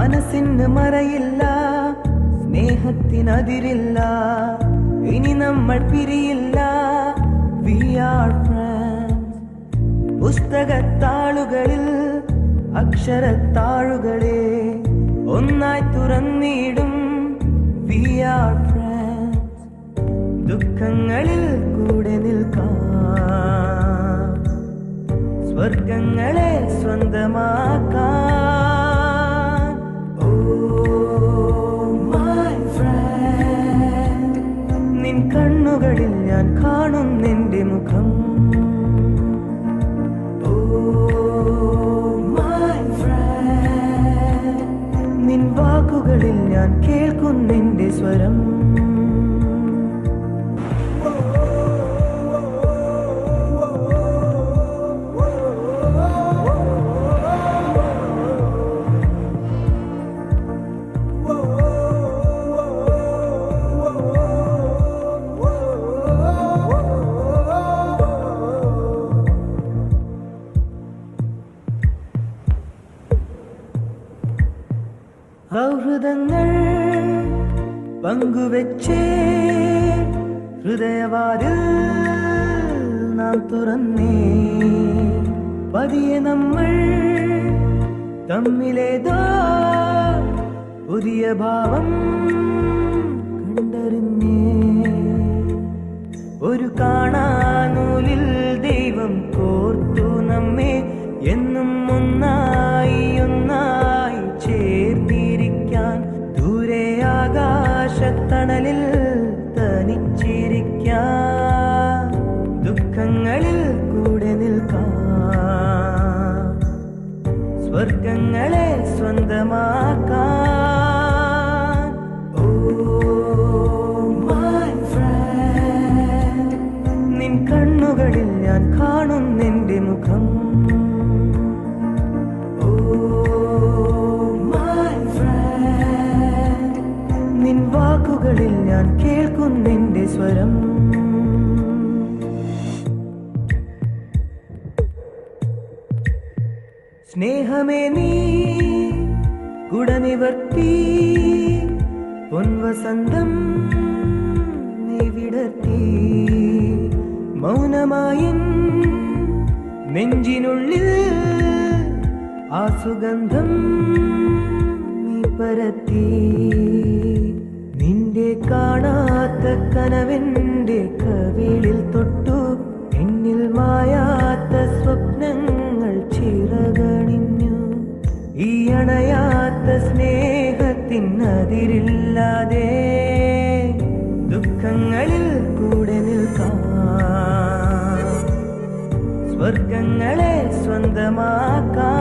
മനസ്സിന് മറയില്ല, സ്നേഹത്തിനതിരില്ല, ഇനി നമ്മൾ പിരിയില്ല. We are friends. പുസ്തകത്താളുകളിൽ അക്ഷരത്താളുകളെ ഒന്നായി തുറന്നിടും. We are friends. ദുഃഖങ്ങളിൽ കൂടെ നിൽക്കാം, സ്വർഗങ്ങളെ സ്വന്തമാക്കാം. കണ്ണുകളിൽ ഞാൻ കാണും നിന്റെ മുഖം. നിൻ വാക്കുകളിൽ ഞാൻ കേൾക്കും നിന്റെ സ്വരം. സൗഹൃദങ്ങൾ പങ്കുവെച്ചേ ഹൃദയവാതിൽ നാം തുറന്നേ. പതിയെ നമ്മൾ തമ്മിലേതോ പുതിയ ഭാവം കണ്ടറിഞ്ഞേ. ഒരു കാണാനൂലിൽ ദൈവം കോർത്തു നമ്മെ, എന്നും ഒന്നായി ഒന്നായി ചേർന്നിരിക്കാൻ. ദൂരെ ആകാശത്തണലിൽ തനിച്ചിരിക്കാൻ, ദുഃഖങ്ങളിൽ കൂടെ നിൽക്കാം, സ്വർഗങ്ങളെ സ്വന്തമാക്കാൻ. നിൻ കണ്ണുകളിൽ ഞാൻ കാണും നിന്റെ മുഖം. നിൻ വാക്കുകളിൽ ഞാൻ കേൾക്കും നിന്റെ സ്വരം. സ്നേഹമേ നീ കുടനിവർത്തി, പൊൻവസന്തം നീ വിടർത്തി. മൗനമായി നെഞ്ചിനുള്ളിൽ ആ സുഗന്ധം നീ പരത്തി. നിന്റെ കാണാത്ത കനവെന്റെ കവിളിൽ തൊട്ടു, എന്നിൽ മായാത്ത സ്വപ്നങ്ങൾ ചിറകണിഞ്ഞു. ഈ അണയാത്ത സ്നേഹത്തിനതിരില്ലാതെ ദുഃഖങ്ങളിൽ കൂടെ നിൽക്കാം, സ്വർഗങ്ങളെ സ്വന്തമാക്കാം.